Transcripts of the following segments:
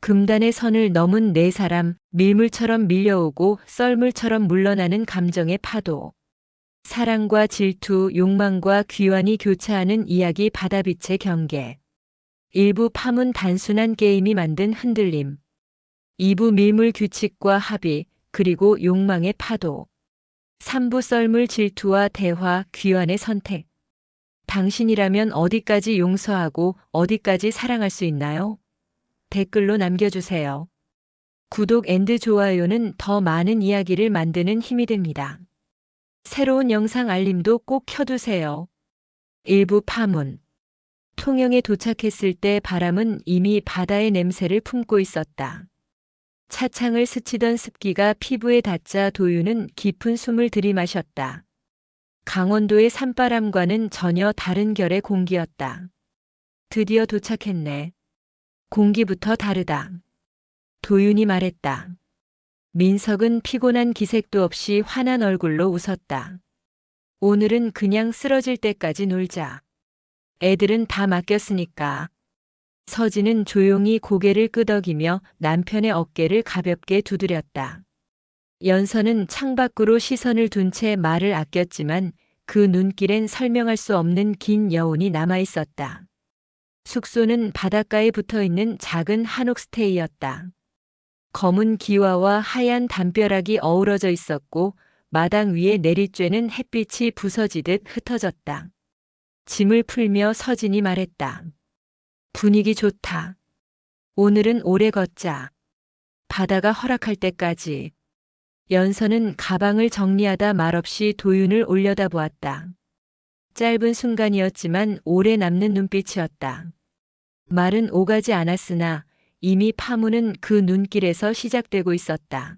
금단의 선을 넘은 네 사람, 밀물처럼 밀려오고 썰물처럼 물러나는 감정의 파도. 사랑과 질투, 욕망과 귀환이 교차하는 이야기 바다빛의 경계. 1부 파문 단순한 게임이 만든 흔들림. 2부 밀물 규칙과 합의, 그리고 욕망의 파도. 3부 썰물 질투와 대화, 귀환의 선택. 당신이라면 어디까지 용서하고 어디까지 사랑할 수 있나요? 댓글로 남겨주세요. 구독 앤드 좋아요는 더 많은 이야기를 만드는 힘이 됩니다. 새로운 영상 알림도 꼭 켜두세요. 일부 파문. 통영에 도착했을 때 바람은 이미 바다의 냄새를 품고 있었다. 차창을 스치던 습기가 피부에 닿자 도유는 깊은 숨을 들이마셨다. 강원도의 산바람과는 전혀 다른 결의 공기였다. 드디어 도착했네. 공기부터 다르다. 도윤이 말했다. 민석은 피곤한 기색도 없이 환한 얼굴로 웃었다. 오늘은 그냥 쓰러질 때까지 놀자. 애들은 다 맡겼으니까. 서진은 조용히 고개를 끄덕이며 남편의 어깨를 가볍게 두드렸다. 연서는 창밖으로 시선을 둔 채 말을 아꼈지만 그 눈길엔 설명할 수 없는 긴 여운이 남아있었다. 숙소는 바닷가에 붙어있는 작은 한옥 스테이였다. 검은 기와와 하얀 담벼락이 어우러져 있었고 마당 위에 내리쬐는 햇빛이 부서지듯 흩어졌다. 짐을 풀며 서진이 말했다. 분위기 좋다. 오늘은 오래 걷자. 바다가 허락할 때까지. 연서는 가방을 정리하다 말없이 도윤을 올려다보았다. 짧은 순간이었지만 오래 남는 눈빛이었다. 말은 오가지 않았으나 이미 파문은 그 눈길에서 시작되고 있었다.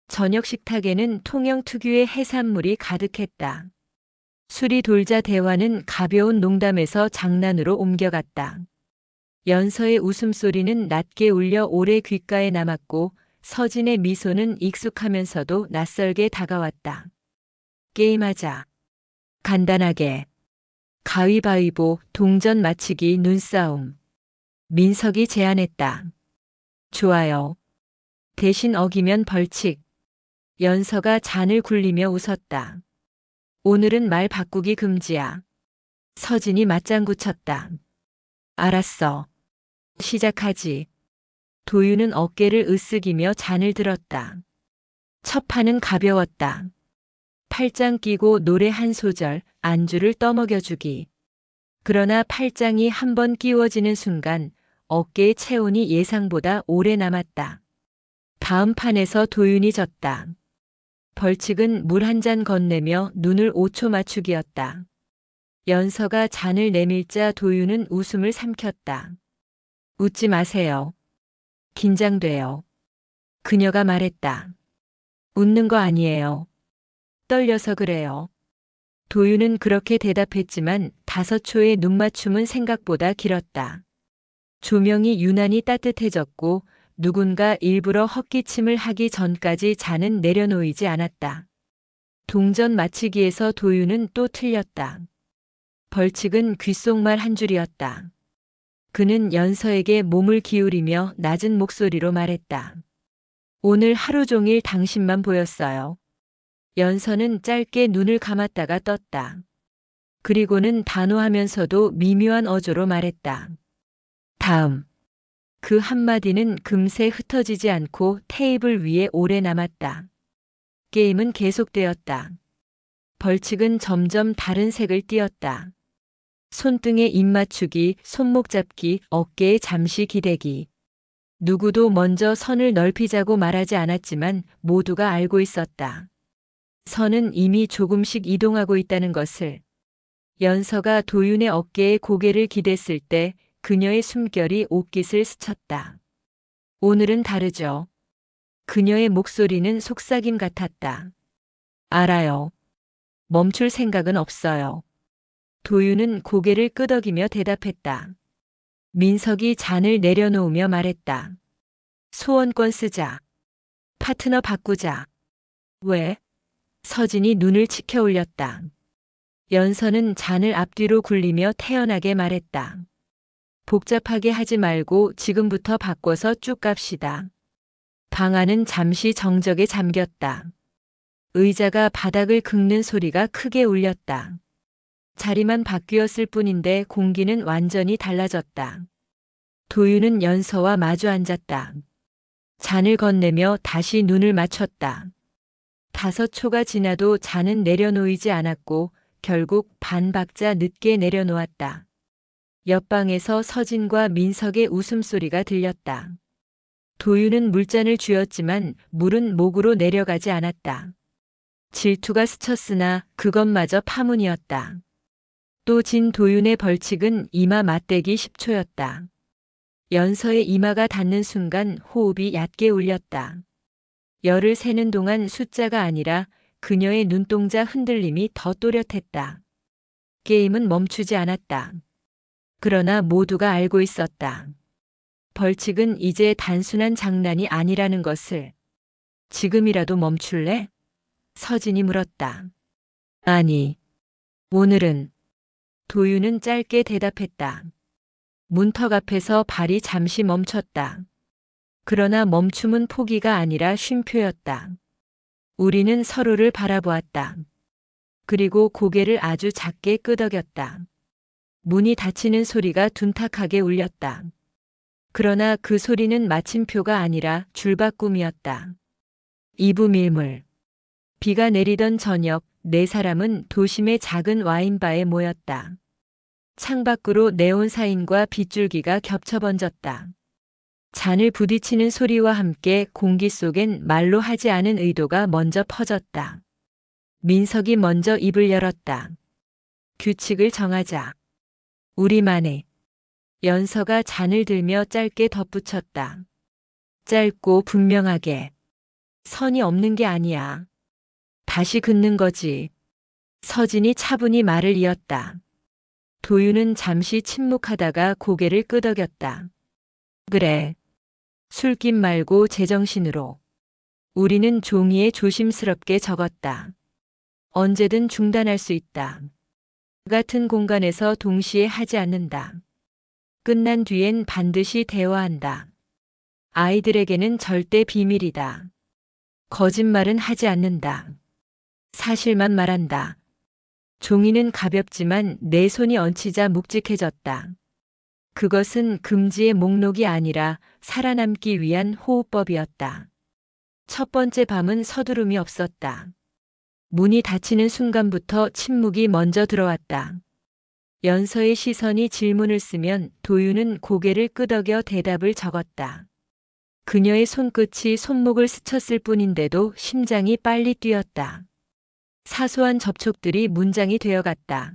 저녁 식탁에는 통영 특유의 해산물이 가득했다. 술이 돌자 대화는 가벼운 농담에서 장난으로 옮겨갔다. 연서의 웃음소리는 낮게 울려 오래 귓가에 남았고 서진의 미소는 익숙하면서도 낯설게 다가왔다. 게임하자. 간단하게. 가위바위보, 동전 맞히기, 눈싸움. 민석이 제안했다. 좋아요. 대신 어기면 벌칙. 연서가 잔을 굴리며 웃었다. 오늘은 말 바꾸기 금지야. 서진이 맞장구 쳤다. 알았어. 시작하지. 도윤은 어깨를 으쓱이며 잔을 들었다. 첫 판은 가벼웠다. 팔짱 끼고 노래 한 소절, 안주를 떠먹여주기. 그러나 팔짱이 한 번 끼워지는 순간 어깨의 체온이 예상보다 오래 남았다. 다음 판에서 도윤이 졌다. 벌칙은 물 한 잔 건네며 눈을 5초 맞추기였다. 연서가 잔을 내밀자 도윤은 웃음을 삼켰다. 웃지 마세요. 긴장돼요. 그녀가 말했다. 웃는 거 아니에요. 떨려서 그래요. 도윤은 그렇게 대답했지만 5초의 눈맞춤은 생각보다 길었다. 조명이 유난히 따뜻해졌고 누군가 일부러 헛기침을 하기 전까지 잔은 내려놓이지 않았다. 동전 맞히기에서 도윤은 또 틀렸다. 벌칙은 귓속말 한 줄이었다. 그는 연서에게 몸을 기울이며 낮은 목소리로 말했다. 오늘 하루 종일 당신만 보였어요. 연서는 짧게 눈을 감았다가 떴다. 그리고는 단호하면서도 미묘한 어조로 말했다. 다음. 그 한마디는 금세 흩어지지 않고 테이블 위에 오래 남았다. 게임은 계속되었다. 벌칙은 점점 다른 색을 띠었다. 손등에 입 맞추기, 손목 잡기, 어깨에 잠시 기대기. 누구도 먼저 선을 넓히자고 말하지 않았지만 모두가 알고 있었다. 선은 이미 조금씩 이동하고 있다는 것을. 연서가 도윤의 어깨에 고개를 기댔을 때 그녀의 숨결이 옷깃을 스쳤다. 오늘은 다르죠. 그녀의 목소리는 속삭임 같았다. 알아요. 멈출 생각은 없어요. 도윤은 고개를 끄덕이며 대답했다. 민석이 잔을 내려놓으며 말했다. 소원권 쓰자. 파트너 바꾸자. 왜? 서진이 눈을 치켜 올렸다. 연서는 잔을 앞뒤로 굴리며 태연하게 말했다. 복잡하게 하지 말고 지금부터 바꿔서 쭉 갑시다. 방 안은 잠시 정적에 잠겼다. 의자가 바닥을 긁는 소리가 크게 울렸다. 자리만 바뀌었을 뿐인데 공기는 완전히 달라졌다. 도윤은 연서와 마주 앉았다. 잔을 건네며 다시 눈을 맞췄다. 5초가 지나도 잔은 내려놓이지 않았고 결국 반 박자 늦게 내려놓았다. 옆방에서 서진과 민석의 웃음소리가 들렸다. 도윤은 물잔을 쥐었지만 물은 목으로 내려가지 않았다. 질투가 스쳤으나 그것마저 파문이었다. 또 진 도윤의 벌칙은 이마 맞대기 10초였다. 연서의 이마가 닿는 순간 호흡이 얕게 울렸다. 열을 세는 동안 숫자가 아니라 그녀의 눈동자 흔들림이 더 또렷했다. 게임은 멈추지 않았다. 그러나 모두가 알고 있었다. 벌칙은 이제 단순한 장난이 아니라는 것을. 지금이라도 멈출래? 서진이 물었다. 아니, 오늘은. 도윤은 짧게 대답했다. 문턱 앞에서 발이 잠시 멈췄다. 그러나 멈춤은 포기가 아니라 쉼표였다. 우리는 서로를 바라보았다. 그리고 고개를 아주 작게 끄덕였다. 문이 닫히는 소리가 둔탁하게 울렸다. 그러나 그 소리는 마침표가 아니라 줄바꿈이었다. 2부 밀물. 비가 내리던 저녁, 4사람은 도심의 작은 와인바에 모였다. 창밖으로 네온사인과 빗줄기가 겹쳐 번졌다. 잔을 부딪히는 소리와 함께 공기 속엔 말로 하지 않은 의도가 먼저 퍼졌다. 민석이 먼저 입을 열었다. 규칙을 정하자. 우리만의. 연서가 잔을 들며 짧게 덧붙였다. 짧고 분명하게. 선이 없는 게 아니야. 다시 긋는 거지. 서진이 차분히 말을 이었다. 도윤은 잠시 침묵하다가 고개를 끄덕였다. 그래. 술김 말고 제정신으로. 우리는 종이에 조심스럽게 적었다. 언제든 중단할 수 있다. 같은 공간에서 동시에 하지 않는다. 끝난 뒤엔 반드시 대화한다. 아이들에게는 절대 비밀이다. 거짓말은 하지 않는다. 사실만 말한다. 종이는 가볍지만 내 손이 얹히자 묵직해졌다. 그것은 금지의 목록이 아니라 살아남기 위한 호흡법이었다. 첫 번째 밤은 서두름이 없었다. 문이 닫히는 순간부터 침묵이 먼저 들어왔다. 연서의 시선이 질문을 쓰면 도윤은 고개를 끄덕여 대답을 적었다. 그녀의 손끝이 손목을 스쳤을 뿐인데도 심장이 빨리 뛰었다. 사소한 접촉들이 문장이 되어갔다.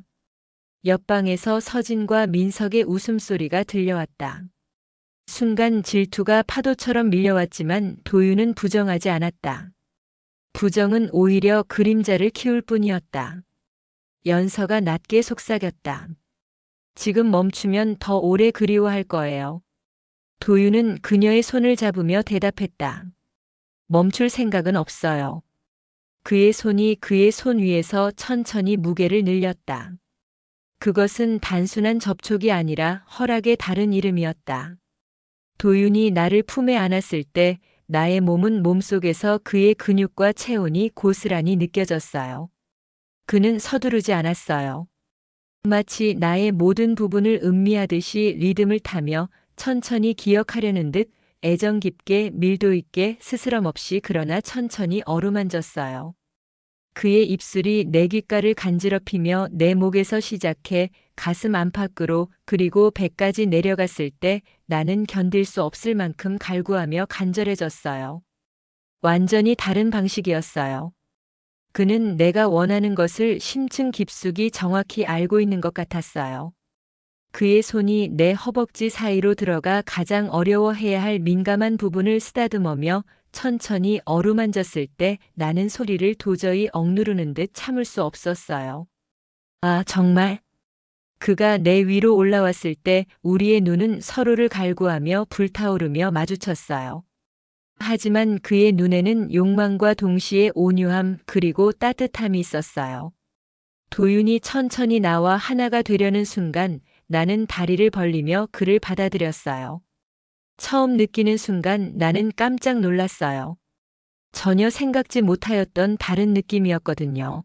옆방에서 서진과 민석의 웃음소리가 들려왔다. 순간 질투가 파도처럼 밀려왔지만 도윤은 부정하지 않았다. 부정은 오히려 그림자를 키울 뿐이었다. 연서가 낮게 속삭였다. 지금 멈추면 더 오래 그리워할 거예요. 도윤은 그녀의 손을 잡으며 대답했다. 멈출 생각은 없어요. 그의 손이 그의 손 위에서 천천히 무게를 늘렸다. 그것은 단순한 접촉이 아니라 허락의 다른 이름이었다. 도윤이 나를 품에 안았을 때 나의 몸은 몸속에서 그의 근육과 체온이 고스란히 느껴졌어요. 그는 서두르지 않았어요. 마치 나의 모든 부분을 음미하듯이 리듬을 타며 천천히 기억하려는 듯 애정 깊게 밀도 있게 스스럼 없이 그러나 천천히 어루만졌어요. 그의 입술이 내 귓가를 간지럽히며 내 목에서 시작해 가슴 안팎으로 그리고 배까지 내려갔을 때 나는 견딜 수 없을 만큼 갈구하며 간절해졌어요. 완전히 다른 방식이었어요. 그는 내가 원하는 것을 심층 깊숙이 정확히 알고 있는 것 같았어요. 그의 손이 내 허벅지 사이로 들어가 가장 어려워해야 할 민감한 부분을 쓰다듬으며 천천히 어루만졌을 때 나는 소리를 도저히 억누르는 듯 참을 수 없었어요. 아, 정말? 그가 내 위로 올라왔을 때 우리의 눈은 서로를 갈구하며 불타오르며 마주쳤어요. 하지만 그의 눈에는 욕망과 동시에 온유함 그리고 따뜻함이 있었어요. 도윤이 천천히 나와 하나가 되려는 순간 나는 다리를 벌리며 그를 받아들였어요. 처음 느끼는 순간 나는 깜짝 놀랐어요. 전혀 생각지 못하였던 다른 느낌이었거든요.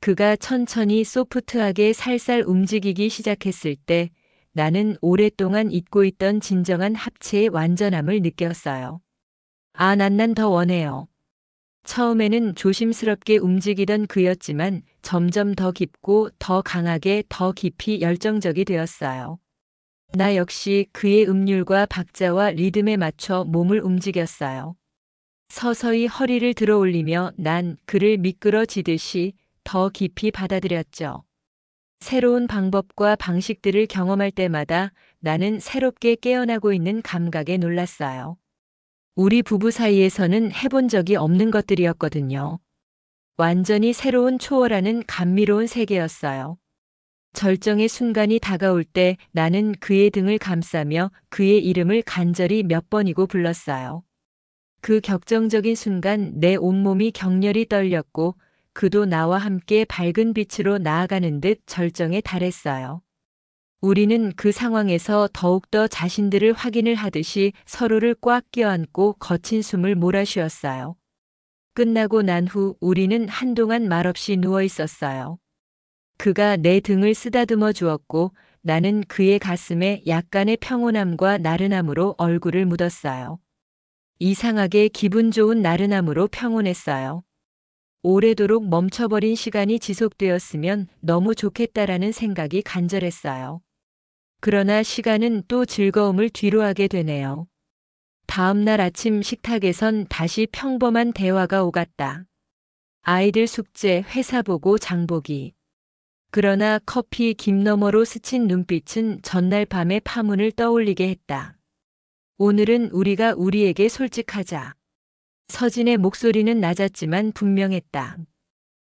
그가 천천히 소프트하게 살살 움직이기 시작했을 때 나는 오랫동안 잊고 있던 진정한 합체의 완전함을 느꼈어요. 아, 난 더 원해요. 처음에는 조심스럽게 움직이던 그였지만 점점 더 깊고 더 강하게 더 깊이 열정적이 되었어요. 나 역시 그의 음률과 박자와 리듬에 맞춰 몸을 움직였어요. 서서히 허리를 들어 올리며 난 그를 미끄러지듯이 더 깊이 받아들였죠. 새로운 방법과 방식들을 경험할 때마다 나는 새롭게 깨어나고 있는 감각에 놀랐어요. 우리 부부 사이에서는 해본 적이 없는 것들이었거든요. 완전히 새로운 초월하는 감미로운 세계였어요. 절정의 순간이 다가올 때 나는 그의 등을 감싸며 그의 이름을 간절히 몇 번이고 불렀어요. 그 격정적인 순간 내 온몸이 격렬히 떨렸고 그도 나와 함께 밝은 빛으로 나아가는 듯 절정에 달했어요. 우리는 그 상황에서 더욱더 자신들을 확인을 하듯이 서로를 꽉 껴안고 거친 숨을 몰아쉬었어요. 끝나고 난 후 우리는 한동안 말없이 누워 있었어요. 그가 내 등을 쓰다듬어 주었고 나는 그의 가슴에 약간의 평온함과 나른함으로 얼굴을 묻었어요. 이상하게 기분 좋은 나른함으로 평온했어요. 오래도록 멈춰버린 시간이 지속되었으면 너무 좋겠다라는 생각이 간절했어요. 그러나 시간은 또 즐거움을 뒤로하게 되네요. 다음 날 아침 식탁에선 다시 평범한 대화가 오갔다. 아이들 숙제, 회사 보고 장보기. 그러나 커피 김 너머로 스친 눈빛은 전날 밤의 파문을 떠올리게 했다. 오늘은 우리가 우리에게 솔직하자. 서진의 목소리는 낮았지만 분명했다.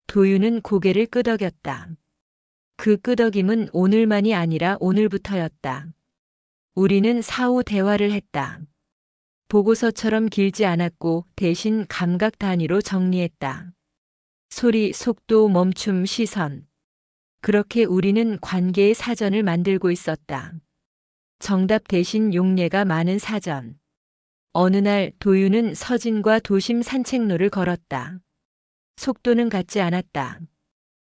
도윤은 고개를 끄덕였다. 그 끄덕임은 오늘만이 아니라 오늘부터였다. 우리는 사후 대화를 했다. 보고서처럼 길지 않았고 대신 감각 단위로 정리했다. 소리, 속도, 멈춤, 시선. 그렇게 우리는 관계의 사전을 만들고 있었다. 정답 대신 용례가 많은 사전. 어느 날 도윤은 서진과 도심 산책로를 걸었다. 속도는 같지 않았다.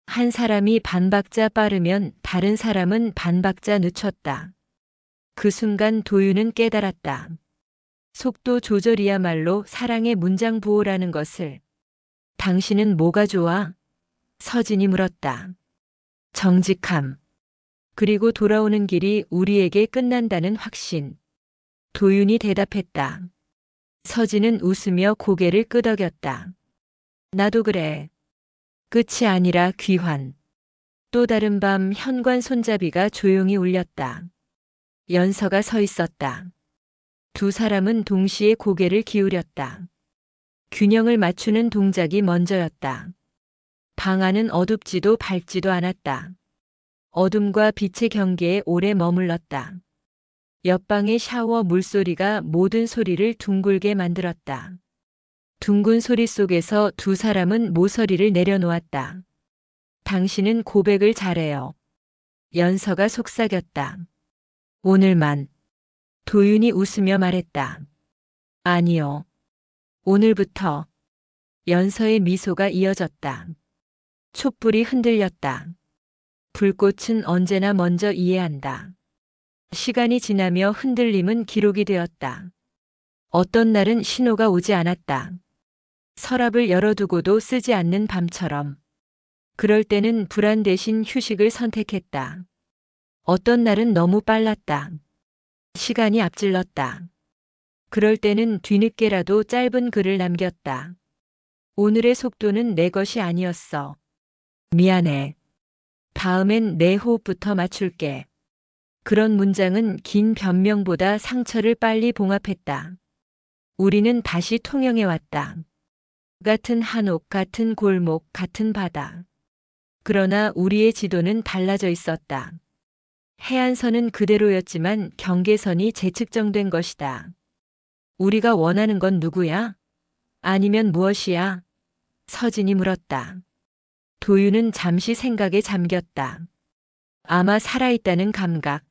한 사람이 반박자 빠르면 다른 사람은 반박자 늦췄다. 그 순간 도윤은 깨달았다. 속도 조절이야말로 사랑의 문장 부호라는 것을. 당신은 뭐가 좋아? 서진이 물었다. 정직함. 그리고 돌아오는 길이 우리에게 끝난다는 확신. 도윤이 대답했다. 서진은 웃으며 고개를 끄덕였다. 나도 그래. 끝이 아니라 귀환. 또 다른 밤 현관 손잡이가 조용히 울렸다. 연서가 서 있었다. 두 사람은 동시에 고개를 기울였다. 균형을 맞추는 동작이 먼저였다. 방 안은 어둡지도 밝지도 않았다. 어둠과 빛의 경계에 오래 머물렀다. 옆방의 샤워 물소리가 모든 소리를 둥글게 만들었다. 둥근 소리 속에서 두 사람은 모서리를 내려놓았다. 당신은 고백을 잘해요. 연서가 속삭였다. 오늘만. 도윤이 웃으며 말했다. 아니요. 오늘부터. 연서의 미소가 이어졌다. 촛불이 흔들렸다. 불꽃은 언제나 먼저 이해한다. 시간이 지나며 흔들림은 기록이 되었다. 어떤 날은 신호가 오지 않았다. 서랍을 열어두고도 쓰지 않는 밤처럼. 그럴 때는 불안 대신 휴식을 선택했다. 어떤 날은 너무 빨랐다. 시간이 앞질렀다. 그럴 때는 뒤늦게라도 짧은 글을 남겼다. 오늘의 속도는 내 것이 아니었어. 미안해. 다음엔 내 호흡부터 맞출게. 그런 문장은 긴 변명보다 상처를 빨리 봉합했다. 우리는 다시 통영해왔다. 같은 한옥, 같은 골목, 같은 바다. 그러나 우리의 지도는 달라져 있었다. 해안선은 그대로였지만 경계선이 재측정된 것이다. 우리가 원하는 건 누구야? 아니면 무엇이야? 서진이 물었다. 도윤은 잠시 생각에 잠겼다. 아마 살아있다는 감각.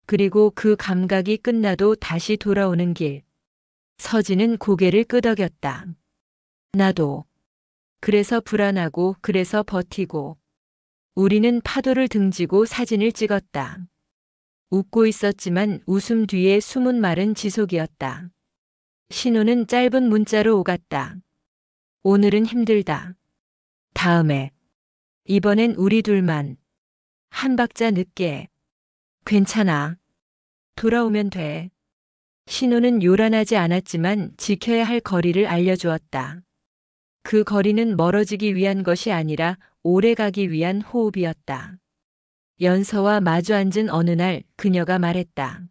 그리고 그 감각이 끝나도 다시 돌아오는 길. 서진은 고개를 끄덕였다. 나도. 그래서 불안하고 그래서 버티고. 우리는 파도를 등지고 사진을 찍었다. 웃고 있었지만 웃음 뒤에 숨은 말은 지속이었다. 신호는 짧은 문자로 오갔다. 오늘은 힘들다. 다음에. 이번엔 우리 둘만. 한 박자 늦게. 괜찮아. 돌아오면 돼. 신호는 요란하지 않았지만 지켜야 할 거리를 알려주었다. 그 거리는 멀어지기 위한 것이 아니라 오래 가기 위한 호흡이었다. 연서와 마주 앉은 어느 날 그녀가 말했다.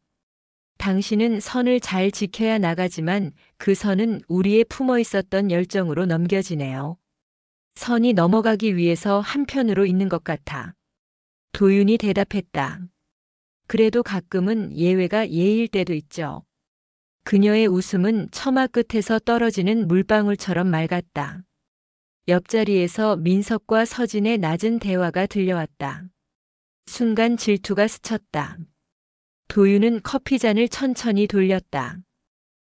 당신은 선을 잘 지켜야 나가지만 그 선은 우리의 품어 있었던 열정으로 넘겨지네요. 선이 넘어가기 위해서 한편으로 있는 것 같아. 도윤이 대답했다. 그래도 가끔은 예외가 예일 때도 있죠. 그녀의 웃음은 처마 끝에서 떨어지는 물방울처럼 맑았다. 옆자리에서 민석과 서진의 낮은 대화가 들려왔다. 순간 질투가 스쳤다. 도윤은 커피잔을 천천히 돌렸다.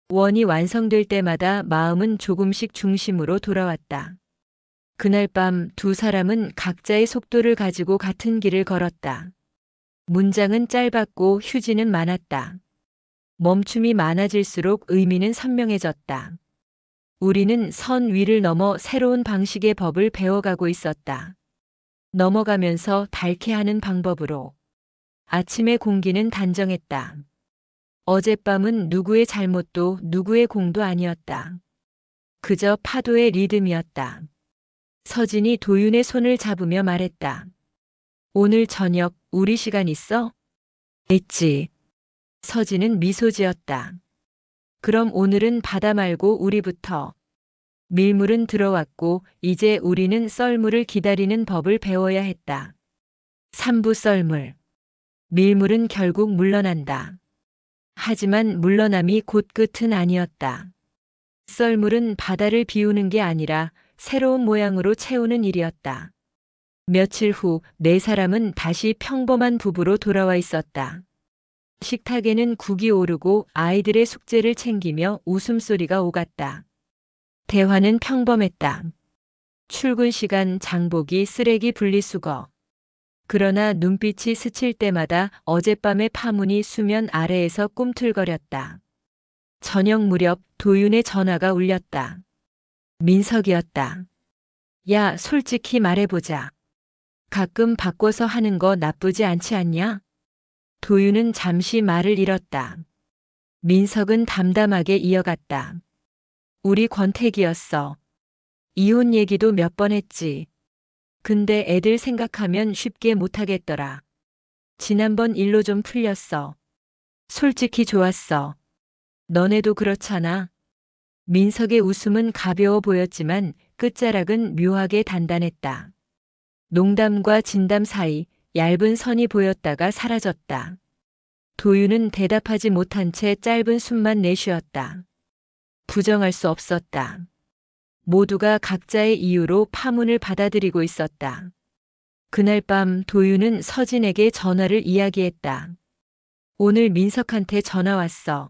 원이 완성될 때마다 마음은 조금씩 중심으로 돌아왔다. 그날 밤 두 사람은 각자의 속도를 가지고 같은 길을 걸었다. 문장은 짧았고 휴지는 많았다. 멈춤이 많아질수록 의미는 선명해졌다. 우리는 선 위를 넘어 새로운 방식의 법을 배워가고 있었다. 넘어가면서 닳게 하는 방법으로. 아침의 공기는 단정했다. 어젯밤은 누구의 잘못도 누구의 공도 아니었다. 그저 파도의 리듬이었다. 서진이 도윤의 손을 잡으며 말했다. 오늘 저녁 우리 시간 있어? 있지. 서진은 미소 지었다. 그럼 오늘은 바다 말고 우리부터. 밀물은 들어왔고 이제 우리는 썰물을 기다리는 법을 배워야 했다. 삼부 썰물. 밀물은 결국 물러난다. 하지만 물러남이 곧 끝은 아니었다. 썰물은 바다를 비우는 게 아니라 새로운 모양으로 채우는 일이었다. 며칠 후 네 사람은 다시 평범한 부부로 돌아와 있었다. 식탁에는 국이 오르고 아이들의 숙제를 챙기며 웃음소리가 오갔다. 대화는 평범했다. 출근 시간, 장보기, 쓰레기 분리수거. 그러나 눈빛이 스칠 때마다 어젯밤의 파문이 수면 아래에서 꿈틀거렸다. 저녁 무렵 도윤의 전화가 울렸다. 민석이었다. 야, 솔직히 말해보자. 가끔 바꿔서 하는 거 나쁘지 않지 않냐? 도윤은 잠시 말을 잃었다. 민석은 담담하게 이어갔다. 우리 권태기였어. 이혼 얘기도 몇 번 했지. 근데 애들 생각하면 쉽게 못하겠더라. 지난번 일로 좀 풀렸어. 솔직히 좋았어. 너네도 그렇잖아. 민석의 웃음은 가벼워 보였지만 끝자락은 묘하게 단단했다. 농담과 진담 사이 얇은 선이 보였다가 사라졌다. 도윤은 대답하지 못한 채 짧은 숨만 내쉬었다. 부정할 수 없었다. 모두가 각자의 이유로 파문을 받아들이고 있었다. 그날 밤 도윤은 서진에게 전화를 이야기했다. 오늘 민석한테 전화 왔어.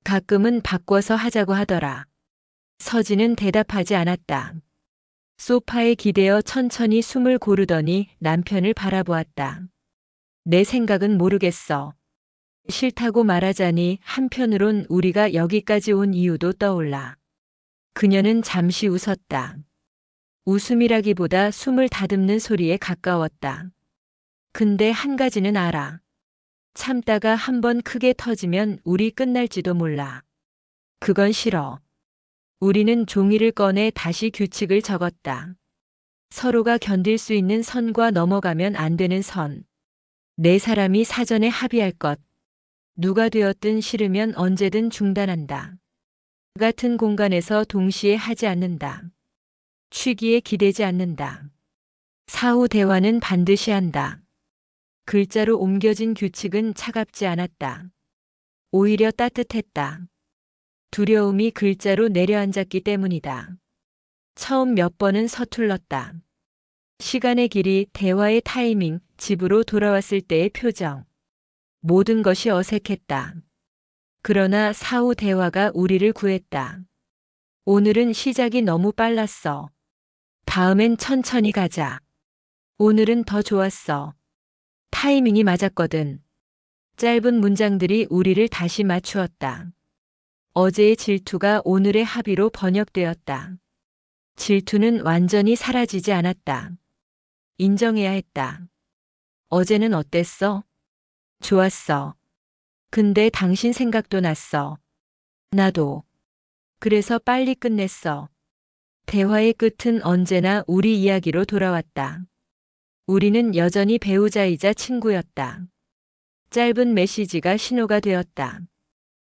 가끔은 바꿔서 하자고 하더라. 서진은 대답하지 않았다. 소파에 기대어 천천히 숨을 고르더니 남편을 바라보았다. 내 생각은 모르겠어. 싫다고 말하자니 한편으론 우리가 여기까지 온 이유도 떠올라. 그녀는 잠시 웃었다. 웃음이라기보다 숨을 다듬는 소리에 가까웠다. 근데 한 가지는 알아. 참다가 한번 크게 터지면 우리 끝날지도 몰라. 그건 싫어. 우리는 종이를 꺼내 다시 규칙을 적었다. 서로가 견딜 수 있는 선과 넘어가면 안 되는 선. 네 사람이 사전에 합의할 것. 누가 되었든 싫으면 언제든 중단한다. 같은 공간에서 동시에 하지 않는다. 취기에 기대지 않는다. 사후 대화는 반드시 한다. 글자로 옮겨진 규칙은 차갑지 않았다. 오히려 따뜻했다. 두려움이 글자로 내려앉았기 때문이다. 처음 몇 번은 서툴렀다. 시간의 길이, 대화의 타이밍, 집으로 돌아왔을 때의 표정. 모든 것이 어색했다. 그러나 사후 대화가 우리를 구했다. 오늘은 시작이 너무 빨랐어. 다음엔 천천히 가자. 오늘은 더 좋았어. 타이밍이 맞았거든. 짧은 문장들이 우리를 다시 맞추었다. 어제의 질투가 오늘의 합의로 번역되었다. 질투는 완전히 사라지지 않았다. 인정해야 했다. 어제는 어땠어? 좋았어. 근데 당신 생각도 났어. 나도. 그래서 빨리 끝냈어. 대화의 끝은 언제나 우리 이야기로 돌아왔다. 우리는 여전히 배우자이자 친구였다. 짧은 메시지가 신호가 되었다.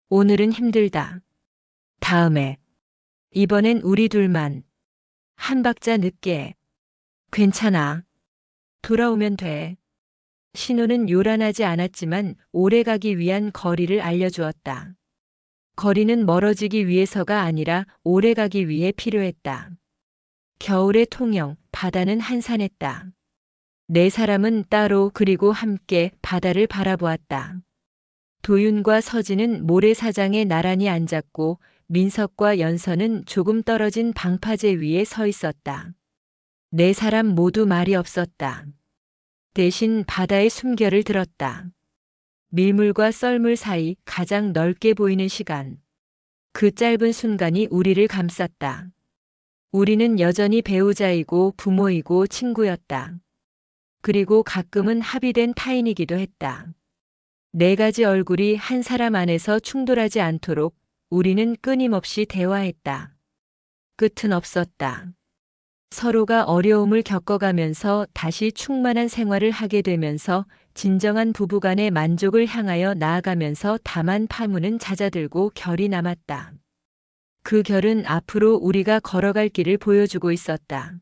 오늘은 힘들다. 다음에. 이번엔 우리 둘만. 한 박자 늦게. 괜찮아. 돌아오면 돼. 신호는 요란하지 않았지만 오래가기 위한 거리를 알려주었다. 거리는 멀어지기 위해서가 아니라 오래가기 위해 필요했다. 겨울의 통영, 바다는 한산했다. 네 사람은 따로 그리고 함께 바다를 바라보았다. 도윤과 서진은 모래사장에 나란히 앉았고 민석과 연서는 조금 떨어진 방파제 위에 서 있었다. 네 사람 모두 말이 없었다. 대신 바다의 숨결을 들었다. 밀물과 썰물 사이 가장 넓게 보이는 시간. 그 짧은 순간이 우리를 감쌌다. 우리는 여전히 배우자이고 부모이고 친구였다. 그리고 가끔은 합의된 타인이기도 했다. 네 가지 얼굴이 한 사람 안에서 충돌하지 않도록 우리는 끊임없이 대화했다. 끝은 없었다. 서로가 어려움을 겪어가면서 다시 충만한 생활을 하게 되면서 진정한 부부간의 만족을 향하여 나아가면서 다만 파문은 잦아들고 결이 남았다. 그 결은 앞으로 우리가 걸어갈 길을 보여주고 있었다.